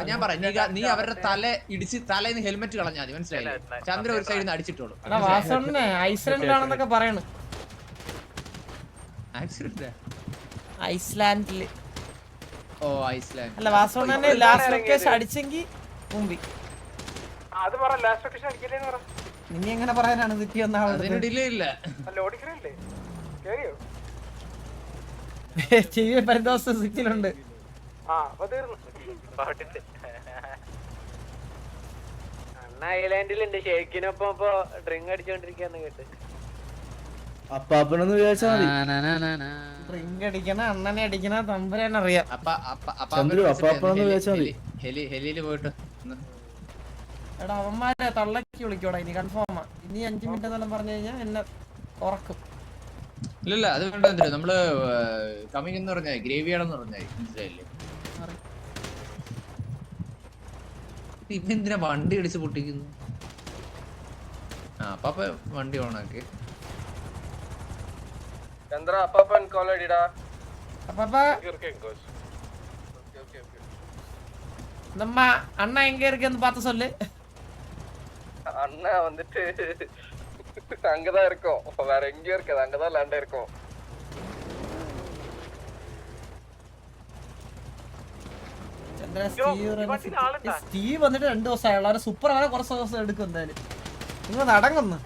ഞാൻ പറയാം നീ അവരുടെ തല ഇടിച്ച് തലേന്ന് ഹെൽമെറ്റ് കളഞ്ഞാൽ മതി. മനസ്സിലായില്ലേ? ചന്ദ്ര ഒരു സൈഡിൽ നിന്ന് അടിച്ചിട്ടോളൂ. ഐസ്ലാൻഡിലാണെന്നൊക്കെ പറയണു. ഐസ്ലാൻഡില് അല്ല വാസവണ്ണനെ ലാസ്റ്റ് ലൊക്കേഷൻ അടിച്ചെങ്കിൽ മുമ്പി നിന്നെ എങ്ങനെ പറയാനാണ് സിറ്റി പരിദോഷം സിറ്റിയിലുണ്ട്. ഐലാൻഡിലുണ്ട് ഷേക്കിനൊപ്പം ഇപ്പൊ ഡ്രിങ്ക് അടിച്ചോണ്ടിരിക്കാന്ന് കേട്ട്. അപ്പാപ്പനൊന്ന് വിചാരിച്ചാ മതി. ഡ്രിങ്ക് അടിക്കണ അണ്ണനെ അടിക്കണ തമ്പുരാനറിയാം. അപ്പാപ്പനൊന്ന് വിചാരിച്ചാ മതി. ഹെലിയില് പോയിട്ട് എടാ അവന്മാരെ തള്ളക്കി വിളിക്കോടാ ഇനി കൺഫേമാ. ഇനി 5 മിനിറ്റ് എന്നെല്ലാം പറഞ്ഞു കഴിഞ്ഞാൽ എന്നെ ഉറക്കും. ഇല്ല അത് വേണ്ട. നമ്മള് കമ്മിങ് എന്ന് പറഞ്ഞാൽ ഗ്രേവിയാണെന്ന് പറഞ്ഞാൽ മനസ്സിലായില്ലേ? ഇവന്തിനാ വണ്ടി അടിച്ച് പൊട്ടിക്കുന്നു? അപ്പാപ്പ വണ്ടി ഓണാക്കി. ചന്ദ്ര അപ്പാപ്പൻ കോളടിടാ. അപ്പാപ്പ நம்ம அண்ணா எங்க இருக்குன்னு பார்த்து சொல்லு. அண்ணா வந்துட்டு அங்கதான் இருக்கோம், வேற எங்கேயும் இருக்காது, அங்கதான் லேண்ட் இருக்கும். സ്റ്റീവ് വന്നിട്ട് 2 ദിവസമായുള്ള സൂപ്പർ ആയ കുറച്ച് ദിവസം എടുക്കും എന്തായാലും. നിങ്ങൾ നടങ്ങുന്നു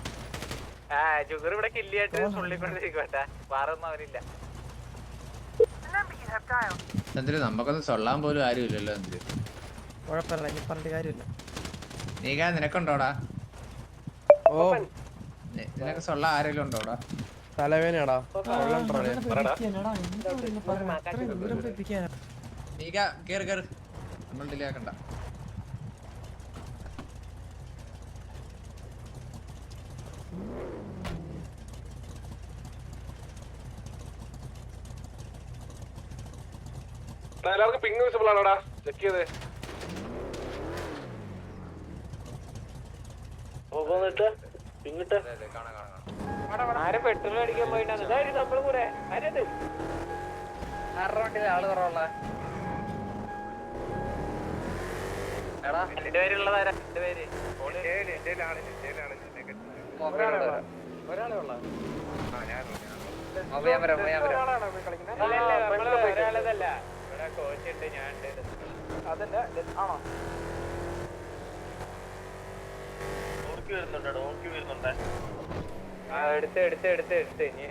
നമുക്കൊന്നും സൊല്ലാൻ പോലും ആരുമില്ലല്ലോ. കുഴപ്പമില്ല, ഇനി പറഞ്ഞിട്ട് കാര്യമില്ല. നീക്കാ നിനക്കുണ്ടോടാ? നിനക്ക് സൊള്ള ആരെങ്കിലും ഉണ്ടോടാ? തലവേനടാ. നീക്കാ കേറ് കേറ്, നമ്മൾ ഡിലേ ആക്കണ്ട. എല്ലാവർക്കും പിങ് വിസിബിൾ ആണോടാ? ചെക്ക് ചെയ്തേ. ആരെ പെട്രോൾ അടിക്കാൻ പോയിട്ടാണ് നമ്മള് കൂടെ ആരത് ആള് കുറവുള്ള 2 പേരുള്ളതാരാ? 2 പേര് ഒരാളെ ഉള്ള ഒരാളതല്ല. ഇവിടെ കോച്ച് ഉണ്ട്, ഞാൻ അതല്ല ആണോ? എടുത്ത് ഇനി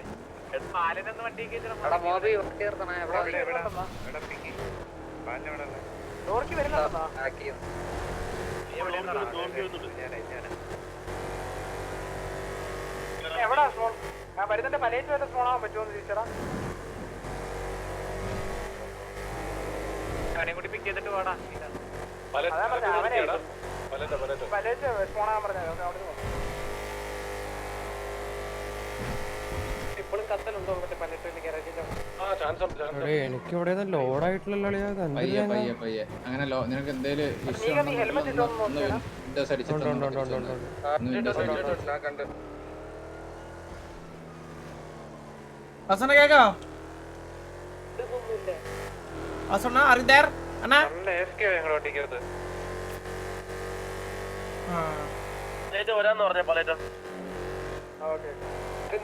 പാലിനൊന്ന് വണ്ടിക്ക് എവിടാ സ്മോൾ? വരുന്നുണ്ട്. പലേറ്റ് വരെ സ്മോൾ ആവാൻ പറ്റുമോന്ന് ചോദിച്ചടാ. അവനെയും കൂടി പിക്ക് ചെയ്തിട്ട് പോടാ. അതാ പറഞ്ഞ അവനെ പലേറ്റ് സ്മോൾ ആവാൻ പറഞ്ഞ ഇപ്പോഴും കത്തലുണ്ടോ മറ്റേ പലേറ്റ് ഗാരേജിന്റെ? എനിക്ക് ഇവിടെ ലോഡായിട്ടുള്ള അങ്ങനെ നിനക്ക് എന്തേലും കേക്കോ? അറിയാർ അണ്ണാ വരാന്ന് പറഞ്ഞ പലേറ്റോ.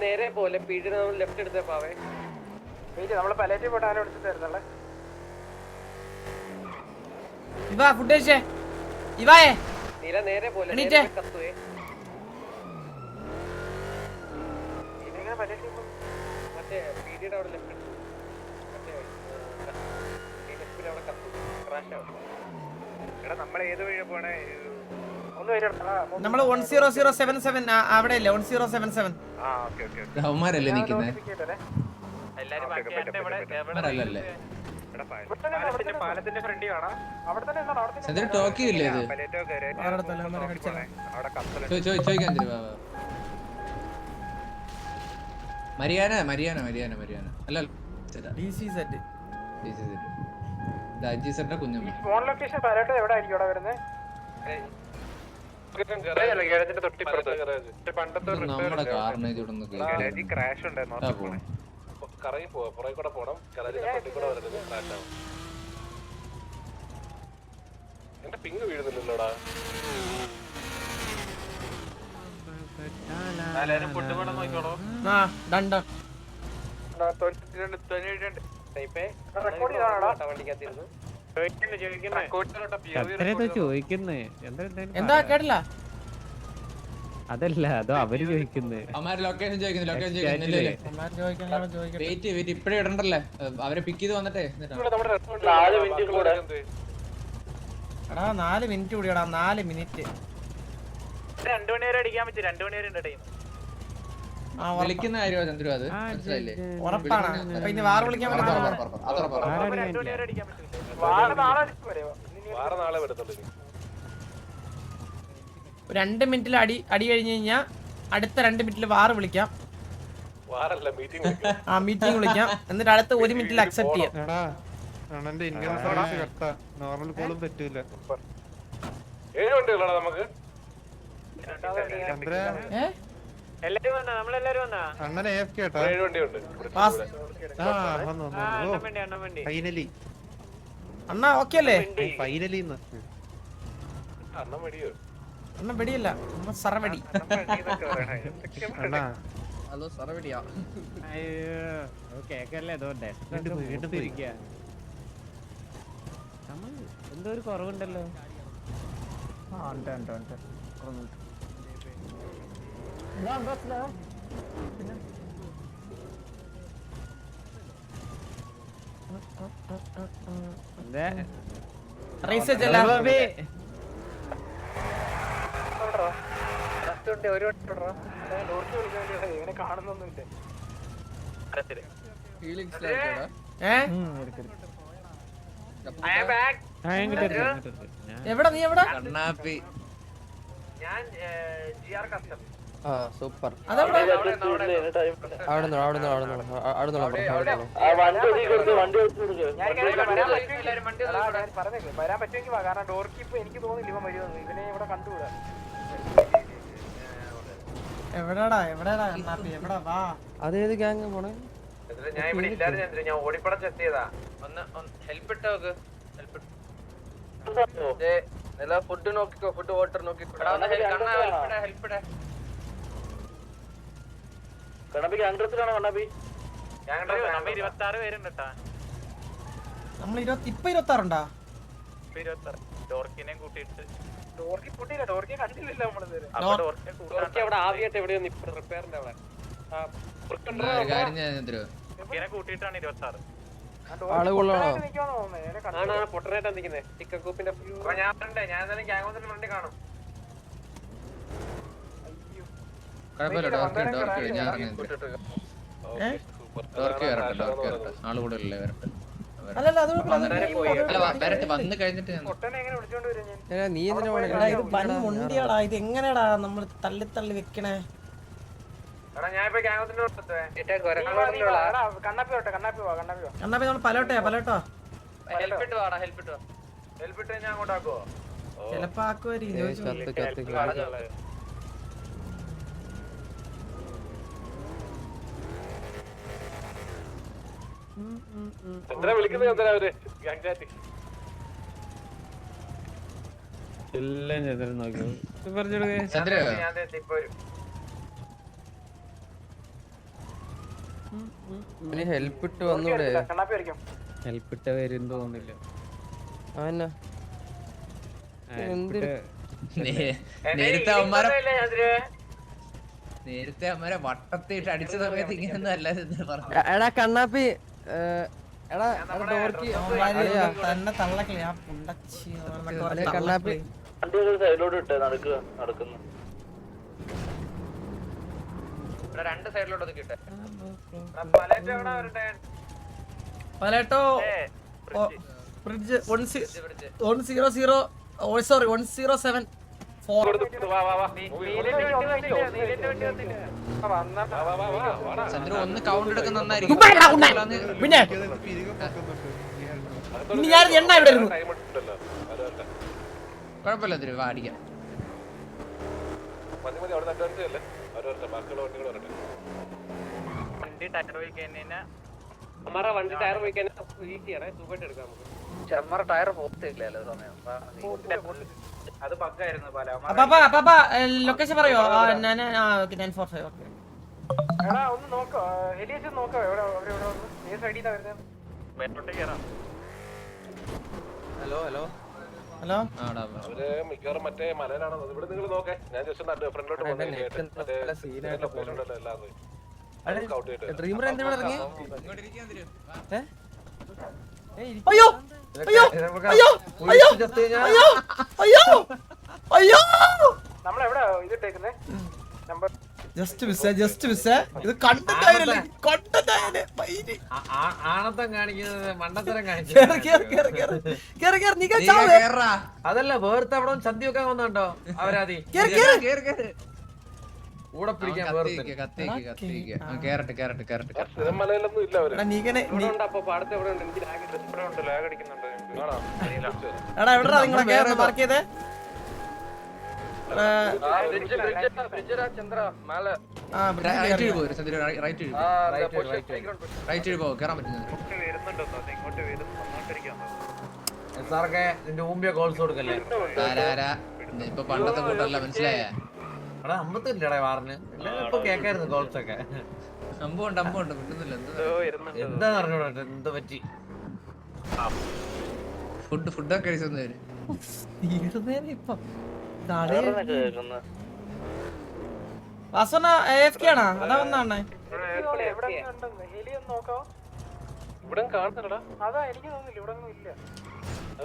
നേരെ പോലെ പീഡിന് നമ്മൾ ലെഫ്റ്റ് എടുത്തപ്പാവേ നമ്മള് പലേറ്റ് പോയിട്ട് ആരും എടുത്ത് തരുന്നല്ലേ. ഇവാ ഫുഡ് കഴിച്ചേ. ഇവായേ നീല നേരെ പോലെ കത്തുവേ. മറ്റേ പീഡിയുടെ അവിടെ ലെഫ്റ്റ് എടുത്തു. മറ്റേ അവിടെ കത്തു ക്രാഷ് ആവും. എടാ നമ്മൾ ഏത് വഴി പോണേ? നമ്മള് 10077 അവിടെ ഇല്ലേ? 1077 അവന്മാരല്ലേ നിക്കുന്നേ? പാലത്തിന്റെ ഫ്രണ്ടിൽ കാണാം. അവിടെ തന്നെ ടോക്കിയോ ഇല്ലേ ഇത്? ചോദിക്കാൻ മരിയാന അല്ല കുഞ്ഞമ്മ. സ്മോൾ ലൊക്കേഷൻ പലേറ്റ് എവിടെ ആയിരിക്കും അവിടെ വരുന്നത്? നമ്മുടെ കാറിന് ക്രാഷ് ഉണ്ടായിരുന്നു. കറങ്ങി പോവാ, പുറകെ കൂടെ പോണം. പിങ് വീഴുന്നില്ലല്ലോടാ. ആ ഡൺ ഡൺ. എന്താ കേട്ടില്ല? അതല്ല അതോ അവര് ചോദിക്കുന്നത് അവന്മാര് ലൊക്കേഷൻ ചോദിക്കുന്നു. വെയിറ്റ് ഇപ്പഴേ ഇടണ്ടല്ലേ, അവരെ പിക്ക് ചെയ്ത് വന്നിട്ടേ. എടാ 4 മിനിറ്റ് കൂടിയടാ, 4 മിനിറ്റ്. 2 മണി വരെ അടിക്കാൻ പറ്റും. 2 മണി വരെ ഉണ്ട് ടൈം. വിളിക്കുന്ന കാര്യമോ ചന്ദ്രു? അത് മനസ്സിലായില്ലേ? ഉറപ്പാണ്. അപ്പൊ ഇനി വാർ വിളിക്കാൻ പറ്റും. 2 മണി വരെ അടിക്കാൻ പറ്റില്ല. നാളെ വരത്തുള്ളൂ. 2 മിനിറ്റിൽ അടി കഴിഞ്ഞ് കഴിഞ്ഞാൽ അടുത്ത 2 മിനിറ്റിൽ വാർ വിളിക്കാം. വാറല്ല, മീറ്റിംഗ്. ആ മീറ്റിംഗ് വിളിക്കാം. എന്നിട്ട് അടുത്ത 1 മിനിറ്റിൽ അക്സെപ്റ്റ് ചെയ്യാം. നോർമൽ കോളും പറ്റൂല. 7 വണ്ടികളാണ് നമുക്ക്. എല്ലാരും വന്നാ? നമ്മളെല്ലാരും വന്നാ? അണ്ണനെ AFK കേട്ടോ. 7 വണ്ടിയുണ്ട്. പാസ്. വണ്ടി ഫൈനലി അണ്ണാ ഓക്കെ അല്ലേ? ഫൈനലി അണ്ണം മടിയോ? അണ്ണ വെടിയല്ല, അണ്ണ സറവടി. അണ്ണാ അതോ സർവടിയാ? കേക്കല്ലേ അതുകൊണ്ടേ എന്തോ ഒരു കുറവുണ്ടല്ലോ. റേസ് വെച്ചല്ല. എവിടെ നീ എവിടെ? കണ്ണാപ്പി. സൂപ്പർ. അതെവിടെ? വരാൻ പറ്റുമെങ്കിൽ വാ. കാരണം ഡോർ കീപ്പ് എനിക്ക് തോന്നുന്നില്ല ഇവൻ വരുമെന്ന്. ഇവനെ ഇവിടെ കണ്ടുകൂടാ. എവിടെടാ കണ്ണാപ്പി? എവിടെ വാ? അതേത് ഗ്യാങ് പോണേ? ഞാൻ ഇവിടെ ഇല്ലാതെ ഞാൻ ഓടിപ്പടച്ച് എത്തിയതാ. ഒന്ന് ഹെൽപ്പ് ഇട്ടോക്ക്. ഫുഡ് നോക്കിക്കോ, ഫുഡ് വാട്ടർ നോക്കിക്കോ. കണ്ണാപ്പിക്ക് അണ്ടർസിലാണോ? കണ്ണാപ്പി 26 പേരുണ്ട് കേട്ടാ. നമ്മൾ 26 ഉണ്ടാ? 26 ഡോർക്കിനെ കൂട്ടിയിട്ട്. ഡോർക്കി കൂട്ടിയില്ല, ഡോർക്കിയെ കണ്ടില്ലല്ലോ നമ്മളിതുവരെ. അവിടെ ആദ്യമായിട്ട് എവിടെയോ റിപ്പയറിന്റെ അവിടെ കാര്യം ഞാൻ ചന്ദ്രു ഡോർക്കിനെ കൂട്ടിയിട്ടാണ് 26. ആള് കൊള്ളാണോ? പൊട്ടനായിട്ടാ നിൽക്കുന്നത്. ചിക്കൻ കൂപ്പിന്റെ ഞാൻ എന്തായാലും ഗ്യാങ് വന്നിട്ട് ഫ്രണ്ട് കാണും. കുഴപ്പമില്ല. ഡോർക്ക് ഞാൻ ഡോർക്ക് വരട്ടെ. ആള് കൂടെ അല്ലേ വരട്ടെ. അല്ലല്ല അത് വരട്ടെ, വന്ന് കഴിഞ്ഞിട്ട് പൊട്ടനെ എങ്ങനെ വിളിച്ചോണ്ട് വരും ഞാൻ? നീ എന്തിനാ പോണേ? ഇത് വൻ മുണ്ടിയാടാ. ഇത് എങ്ങനെയാടാ നമ്മൾ തള്ളി വെക്കണേ? ഞാൻ ഇപ്പൊ ഗ്യാങ് വന്നിട്ട് കണ്ണാപ്പി വരട്ടെ. കണ്ണാപ്പി വാ. കണ്ണാപ്പി നമ്മൾ പലോട്ടയാ. ഹെൽപ്പിട്ട് വാടാ. ഹെൽപ്പിട്ട് ഞാൻ അങ്ങോട്ടാക്കുവോ? ചിലപ്പോ ആക്കുമായിരിക്കും. എന്തിനാ വിളിക്കുന്നത്? എന്തിനാ അവര് ഗ്യാങ് ചാറ്റ്? എല്ലാം ചെയ്തിട്ട് നോക്കിയോ ചന്ദ്രു ഞാൻ ഇപ്പൊ വരും. ഹെൽപ്പ് ഇട്ട് വന്നൂടെ? കണ്ണാപ്പി വരയ്ക്കും. ഹെൽപ്പ് ഇട്ട വരും തോന്നില്ല. നേരത്തെ അമ്മമാരെ വട്ടത്തിട്ട് അടിച്ച സമയത്ത് ഇങ്ങനൊന്നും അല്ലാതെ പറഞ്ഞു. എടാ കണ്ണാപ്പി, എടാ ഡോർക്കി തന്നെ തള്ളക്കളി. ആ പുണ്ടച്ചി കണ്ണാപ്പി സൈഡിലോട്ട് ഇട്ടേ നടക്കുന്നു. രണ്ട് സൈഡിലോട്ട് ഒതുക്കിട്ടെ. പലേട്ടോ ഫ്രിഡ്ജ് 107 ചന്ദ്രു ഒന്ന് കൗണ്ട് എടുക്കുന്ന നന്നായിരിക്കും. പിന്നെ ഇനി ഞാൻ എണ്ണ ഇവിടെ ഇരുന്നു. കുഴപ്പമില്ല ചന്ദ്രു, വാ അടിക്കാം. വണ്ടി ടയർ പോയി കഴിഞ്ഞാൽ വണ്ടി ടയർ പോയി കഴിഞ്ഞാൽ ഈസിയാണ്, സുഖമായിട്ട് എടുക്കാം നമുക്ക്. ചെമ്മറ ടയർ പോത്തില്ലല്ലോ സമയം അത് പക്കായിരുന്നു പല അപ്പാ ലൊക്കേഷൻ പറയോ ഞാൻ 945 ഓക്കെ. എടാ ഒന്ന് നോക്കോ എലിയസ് നോക്കോ എവിടെ എവിടെ ഏത് സൈഡിലാ വരുന്നത് മെട്രോട്ട് കേറാം ഹലോ ഹലോ ഹലോ അവര് മിക്കവാറും മറ്റേ മലയിലാണോ ഇവിടെ നിങ്ങൾ നോക്കേ ഞാൻ ജസ്റ്റ് ഫ്രണ്ടിലോട്ട് ഡ്രീമർ എന്തിനാ ഇറങ്ങി അയ്യോ അയ്യോ അയ്യോ അയ്യോ അയ്യോ അയ്യോ അയ്യോ നമ്മളെവിടെ ഇത് ഇട്ടേക്കുന്നേ നമ്പർ ജസ്റ്റ് മിസ്സേ ഇത് കണ്ടന്റ് ആയില്ലേ കണ്ടന്റ് ആയില്ലേ പൈരി ആണത്തം കാണിക്കുന്നത് മണ്ടത്തരം കേറി നീ ചാവേ അതല്ല വേർത്ത് അവിടെ ചന്തി വെക്കാൻ വന്നുണ്ടോ അവരാതി കൂടെ പിടിക്കാൻ മലയിലൊന്നും ഇല്ല അവര് നീകനെ അപ്പൊ പാടത്ത് എവിടെ ഉണ്ട് എനിക്ക് ലാഗ് അടിക്കുന്നുണ്ട് എടാ എവിടെടാ നിങ്ങളെ കേറുന്ന മാർക്ക് ചെയ്തേ ചന്ദ്ര മേലെ ആ റൈറ്റ് പോ റൈറ്റ് പോ കേറാൻ പറ്റുന്നത് ഇങ്ങോട്ട് വന്നോണ്ടിരിക്കുന്നു സാറൊക്കെ നിന്റെ മുമ്പേ ഗോൾസ് കൊടുക്കല്ലേ ഇപ്പൊ പണ്ടത്തെ കൂട്ടല്ല മനസ്സിലായ അവിടെ അമ്പത്തില്ലടേ വാറിന് ഇപ്പൊ കേക്കായിരുന്നു ഗോൾസ് ഒക്കെ അമ്പുണ്ട് കിട്ടുന്നില്ല എന്താ പറഞ്ഞോട്ടെ എന്ത് പറ്റി ഫുഡൊക്കെ കഴിച്ചു ഇപ്പൊ വാസന AFK ആണോ അതാ വന്നാണേ ഇവിടെ കാണുന്നുണ്ടടാ അതാ എനിക്ക് തോന്നുന്നില്ല ഇവിടെ ഒന്നും ഇല്ല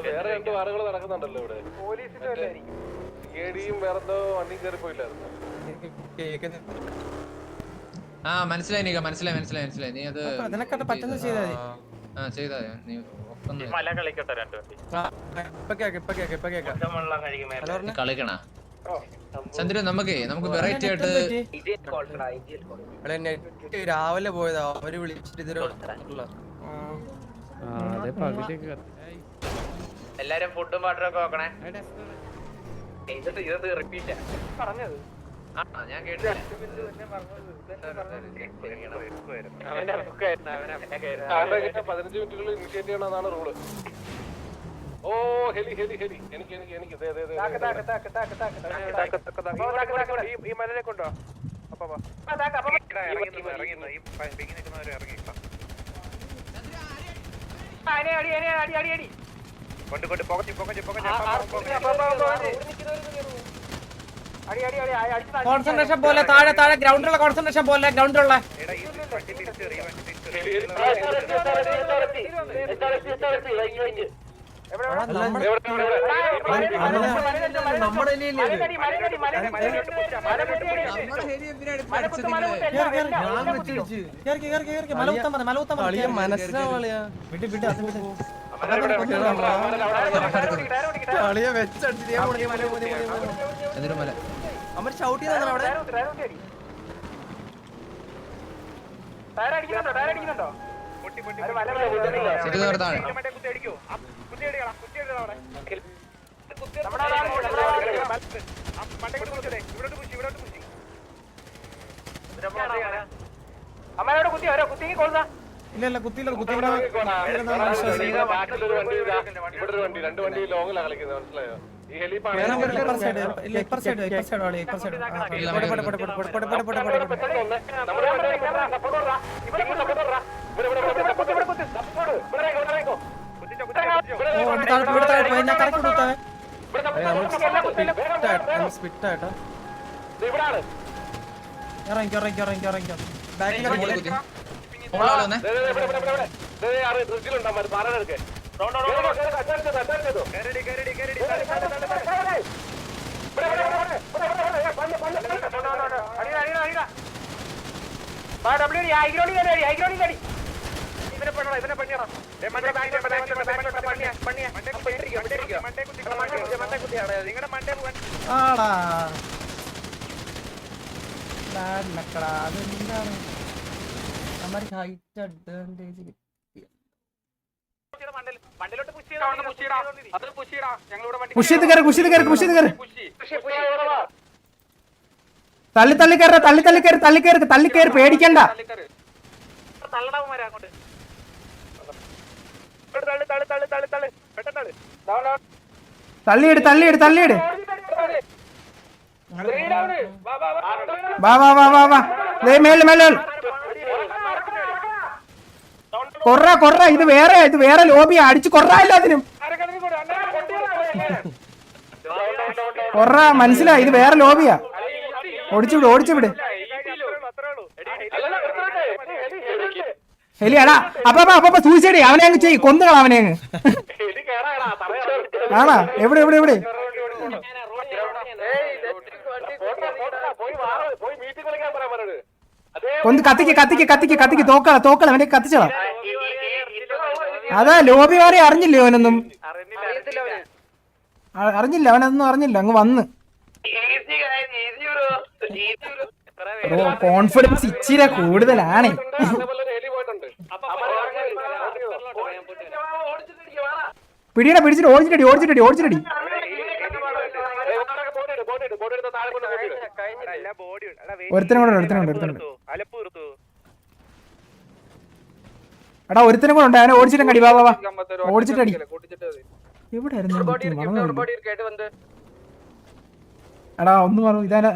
വേറെ 2 വാറുകൾ നടക്കുന്നുണ്ടല്ലോ ഇവിടെ പോലീസിന്റെ വല്ലായിരിക്കും സിഐഡിയും വേറെന്തോ വണ്ടി കയറി പോയില്ലായിരുന്നു ആ മനസ്സിലായി നീ അത് അതിനെക്കാട്ട് പറ്റുന്ന ചെയ്താൽ മതി. ചെയ്താ നീ മല കളിക്കട്ടെ രണ്ട് വണ്ടി കളിക്കണ ചന്ദ്ര നമുക്ക് വെറൈറ്റി ആയിട്ട് രാവിലെ പോയതാ അവര് വിളിച്ചിട്ട് ഇതൊരു എല്ലാരും ഫുഡും വാട്ടറും ഒക്കെ നോക്കണേ ഇത് റിപ്പീറ്റ് പറഞ്ഞത് ഞാൻ കേട്ടില്ല 15 മിനിറ്റുകൾ ഇനിഷ്യേറ്റ് ചെയ്യണമെന്നാണ് റൂള് ഓ ഹെലി എനിക്ക് ഈ മലനെ കൊണ്ടോ കോൺസെൻട്രേഷൻ പോലെ താഴെ ഗ്രൗണ്ടിലുള്ള കോൺസെൻട്രേഷൻ പോലെ ഗ്രൗണ്ടിലുള്ള അവര് ഷൗട്ട് ചെയ്താ അവിടെ അടിക്കുന്നുണ്ടോ അമ്മയോട് കുത്തി ഓരോ കുത്തിങ്ങി കൊള്ളുക ഇല്ല കുത്തിയില്ല ഇവിടെ ഒരു വണ്ടി 2 വണ്ടി ലോങ്ങിലാ കളിക്കുന്നത് മനസ്സിലായോ ഈ ഹെലി ഇറങ്ങിക്കോ പാറെടുക്കേ ആടാ അതെന്താണ് നമ്മൾക്ക് ഹൈറ്റ് അഡ്വാൻറ്റേജ് തള്ളിക്കേറി പേടിക്കണ്ട തള്ളിയിട് തള്ളിയിട് തള്ളിയിട് വാ വാ വാ വാ വാ മേളിൽ മേളിൽ കൊറ ഇത് വേറെ ലോബിയാ അടിച്ച് കൊറ എല്ലാത്തിനും കൊറ മനസ്സിലായി ഇത് വേറെ ലോബിയാ ഓടിച്ചുവിട് എലിയാടാ അപ്പൊ സൂസൈഡ് അവനെ അങ്ങ് ചെയ്യ് കൊന്നുകള അവനെ അങ്ങ് ആണാ എവിടെ ഒന്ന് കത്തിക്ക് തോക്കള അവനെ കത്തിച്ചോളാം അതാ ലോബി മാറി അറിഞ്ഞില്ലേ അവനൊന്നും അവനൊന്നും അറിഞ്ഞില്ല അങ്ങ് വന്ന് കോൺഫിഡൻസ് ഇച്ചിരി കൂടുതലാണ് പിടിച്ചിട്ട് ഓടിച്ചിട്ടടി ഒരുത്തനും എടാ ഒരുത്തനും കൂടെ ഉണ്ട് അവനെ ഓടിച്ചിട്ടും കടി വാ ഓടിച്ചിട്ടടി എവിടെ എടാ ഒന്ന് പറഞ്ഞു ഇതാ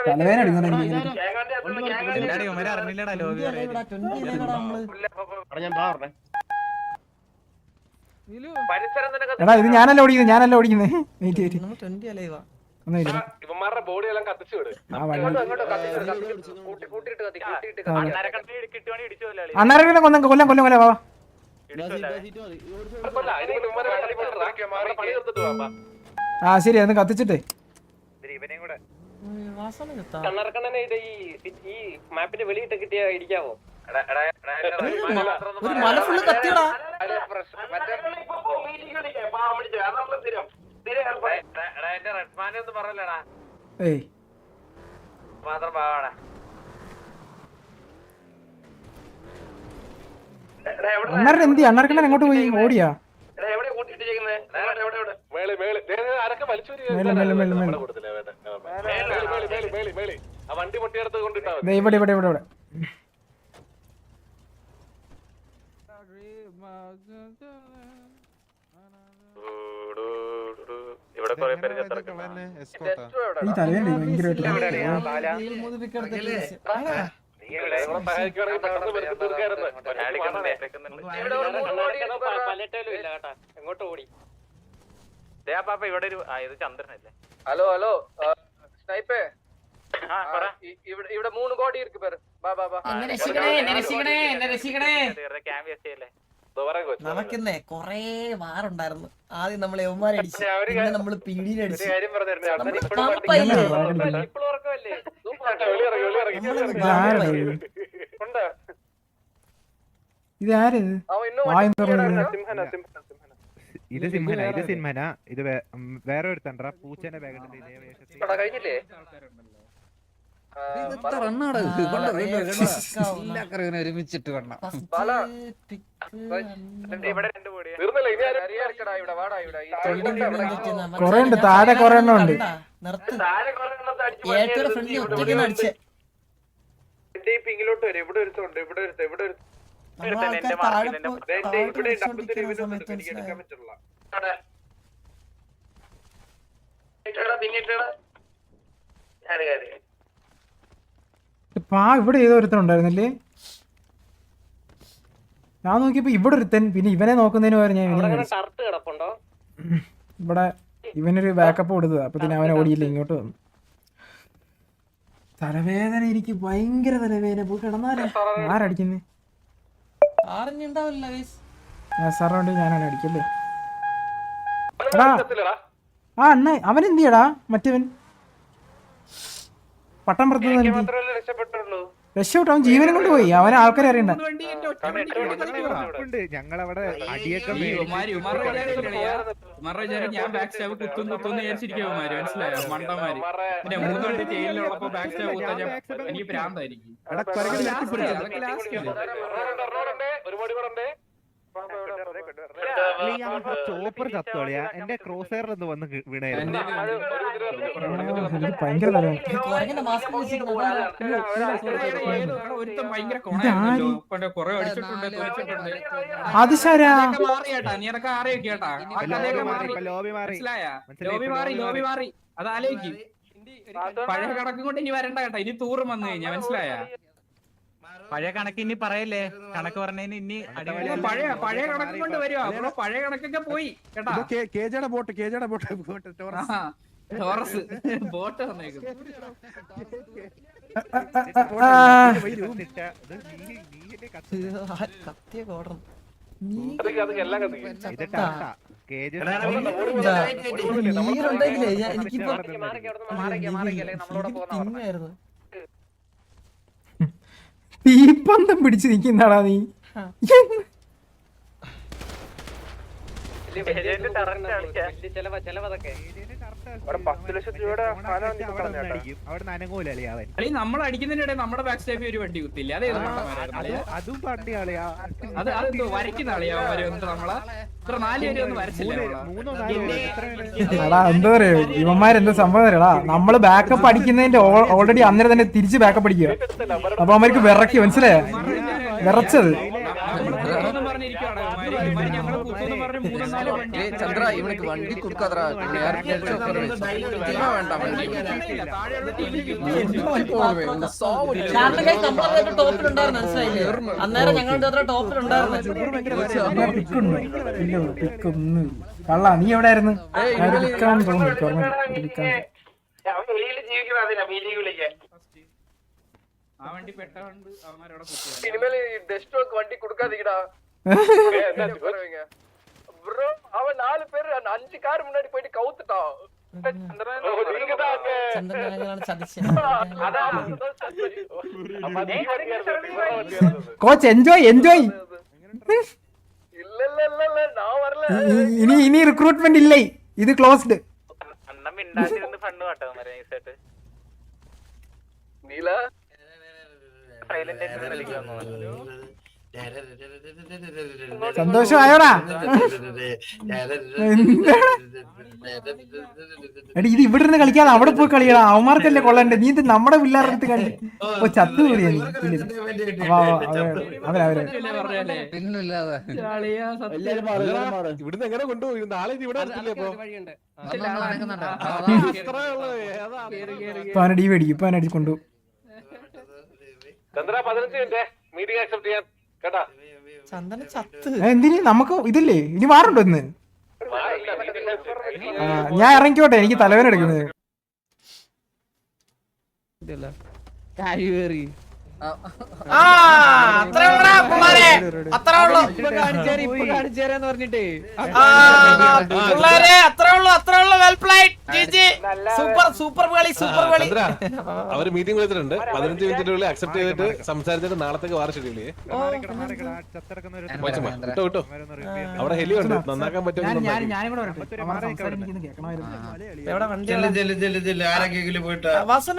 തലവേന എടാ ഇത് ഞാനല്ല ഓടിക്കുന്നത് അണ്ണാരെ കൊല്ലം വാ ആ ശരി അതൊന്ന് കത്തിച്ചിട്ടേ ഈ മാപ്പിന്റെ വെളിയിട്ട് കിട്ടിയ ഇടിക്കാവോ ഒരു മല ഫുള്ള് കത്തിയടാ അണ്ണാർക്കണ്ണൻ എങ്ങോട്ട് പോയി ഓടിയാ ഇവിടെ എങ്ങോട്ട് ഓടി ഇവിടെ ചന്ദ്രനല്ലേ ഹലോ സ്നൈപ്പേ ഇവിടെ 3 കോടി ഇருக்கு പേര് നമുക്കിന്നേ കൊറേ വാറുണ്ടായിരുന്നു ആദ്യം നമ്മൾ യവന്മാരെ അടിച്ചു പിന്നെ നമ്മള് പീഡിയിലടിച്ചു ഇതാരത് ഇത് സിംഹന ഇത് വേറെ ഒരുത്തണ്ടാ പൂച്ചേന്റെ കഴിഞ്ഞില്ലേ ഒരുമിച്ചിട്ട് കൊറേ ഉണ്ട് താഴെ കൊറേ എണ്ണം ഉണ്ട് ഇങ്ങോട്ട് വരും ഇവിടെ ഒരുത്തുണ്ട് ഇവിടെ ഇവിടെ ഏതോ ഒരുത്തനുണ്ടായിരുന്നില്ലേ ഞാൻ നോക്കിയപ്പോ ഇവിടെ ഒരുത്തൻ പിന്നെ ഇവനെ നോക്കുന്നതിന് പകരം ഞാൻ ഇവിടെ ഇവനൊരു ബാക്കപ്പ് കൊടുത്തതാ അപ്പൊ പിന്നെ അവനെ ഓടിയില്ല ഇങ്ങോട്ട് വന്നു തലവേദന എനിക്ക് ഭയങ്കര തലവേദന പോയി കിടന്നാലേ ആരടിക്കുന്നേ സാറുണ്ട് ഞാനാണ് അടിക്കല്ലേ ആ അണ്ണ അവൻ എന്തിയടാ മറ്റവൻ പട്ടം പുറത്ത് രക്ഷപ്പെട്ടു അവൻ ജീവനും കൊണ്ട് പോയി അവനെ ആൾക്കാരെ അറിയണ്ട ഞങ്ങളവിടെ അടിയൊക്കെ ഞാൻ ബാക്ക് സ്റ്റാബ് കുത്തുന്നു വിചാരിച്ചിരിക്കുമാര് മനസ്സിലായോ മണ്ടന്മാര് പിന്നെ 3 വണ്ടി ജയിലിലുള്ളപ്പോ ബാക്ക് സ്റ്റാബ് കുത്താൻ എനിക്ക് ഭ്രാന്തായിരിക്കും ചോപ്പർ ചത്തോളിയാ എന്റെ ക്രോസ് ഹെയർ ഒന്ന് വന്ന് വീണായിരുന്നു. ഭയങ്കര തലവേദന. ഒരുത്തൻ ഭയങ്കര കൊണയാണല്ലോ. കൊറേ അടിച്ചിട്ടുണ്ട്, തോച്ചിട്ടുണ്ട്. അത് ശരാ. മാറി കേട്ടാ, നീ അതൊക്കെ അറിയൊക്കെ കേട്ടാ. ആ കഥയൊക്കെ മാറി. ലോബി മാറി. മനസ്സിലായ? ലോബി മാറി. അത് ആലോചിക്കും. പഴയ കണക്കും കൊണ്ട് ഇനി വരണ്ട കേട്ടാ. ഇനി തൂറും വന്നു കഴിഞ്ഞാ മനസ്സിലായ? പഴയ കണക്ക് ഇനി പറയല്ലേ, കണക്ക് പറഞ്ഞതിന് ഇനി പഴയ കണക്കും കൊണ്ട് വരുവാ. അപ്പൊ പഴയ കണക്കൊക്കെ പോയി കേട്ടാ. കേജയുടെ ബോട്ട് ടോറസ് ബോട്ട് വന്നേക്കും. കത്തിയ കോടണം നീരുണ്ടെങ്കിലേ എനിക്കിപ്പോ തിന്നായിരുന്നു. തീപ്പന്തം പിടിച്ച് നിൽക്കുന്നടാ നീ. നമ്മൾ അടിക്കുന്നതിനിടെ നമ്മുടെ ബാക്ക് സ്റ്റേപ്പിൽ ഒരു വണ്ടി കുത്തില്ല. അതേത് അതും പണ്ടിയാളിയാ. അത് അതെന്തോ വരയ്ക്കുന്ന ആളിയാ വന്നിട്ട് നമ്മളെ ഇത്ര 4 പേര് ഒന്ന് വരച്ചില്ല. എടാ എന്താ പറയാ ഇവന്മാരെന്താ സംഭവം അറിയടാ, നമ്മള് ബാക്കപ്പ് അടിക്കുന്നതിന്റെ ഓൾറെഡി അന്നേരം തന്നെ തിരിച്ച് ബാക്കപ്പ് അടിക്കുക. അപ്പൊ അവന്മാർക്ക് വിറക്കി, മനസ്സിലായ? വിറച്ചത് ചന്ദ്ര ഇവനക്ക് വണ്ടി കൊടുക്കാത്ര ടോപ്പിലുണ്ടായിരുന്നു, മനസ്സിലായില്ലേ? അന്നേരം ഞങ്ങളുടെ അത്ര ടോപ്പിലുണ്ടായിരുന്നു. കള്ള നീ എവിടെ ആയിരുന്നു? ആ വണ്ടി പെട്ടവണ്ട് അവന്മാരവിടെ ഇനിമേൽ ഡെസ്റ്റോക്ക് വണ്ടി കൊടുക്കാതിക്കടാ ബ്രോ. அவன் 4 பேர் 5 கார் முன்னாடி போயிட்டு கவுத்துட்டான். കോച്ച് എൻജോയ് இல்ல நான் வரல. ഇനി റിക്രൂട്ട്മെന്റ് ഇല്ലേ, ഇത് ക്ലോസ്ഡ്. നീല സന്തോഷമായോടാ? എടി ഇത് ഇവിടെ നിന്ന് കളിക്കാതെ അവിടെ പോയി കളിക്കടാ, അവന്മാർക്കല്ലേ കൊള്ളണ്ടേ. നീ ഇത് നമ്മുടെ പിള്ളേരുടെ അടുത്ത് കളി. ഓ ചത്തു കൂടിയാ നീ. ഇവിടുന്ന് എങ്ങനെ കൊണ്ടുപോയി? നാളെ ഇവിടെ ഇപ്പൊ അവനെ ഡി മേടിക്കും, ഇപ്പൊ അവനെ അടിച്ച് കൊണ്ടുപോകും. ചന്ദ്ര 15 മിനിറ്റ് മീറ്റിംഗ് അക്സെപ്റ്റ് ചെയ്യാൻ കേട്ടാ. ചന്ദന ചത്ത് എന്തിന്? നമുക്ക് ഇതില്ലേ, ഇനി മാറുണ്ടോ ഇന്ന്? ഞാൻ ഇറങ്ങിക്കോട്ടെ, എനിക്ക് തലവേദന എടുക്കുന്നത്. അവര് മീറ്റിംഗ് വിളിച്ചിട്ടുണ്ട്. 15 മിനിറ്റിനുള്ളിൽ അക്സെപ്റ്റ് ചെയ്തിട്ട് സംസാരിച്ചിട്ട് നാളത്തേക്ക് വാർ ഷെഡ്യൂൾ ചെയ്യേ. വിട്ടോ അവിടെ ഹെലി ഉണ്ട്, നന്നാക്കാൻ പറ്റും. വാസന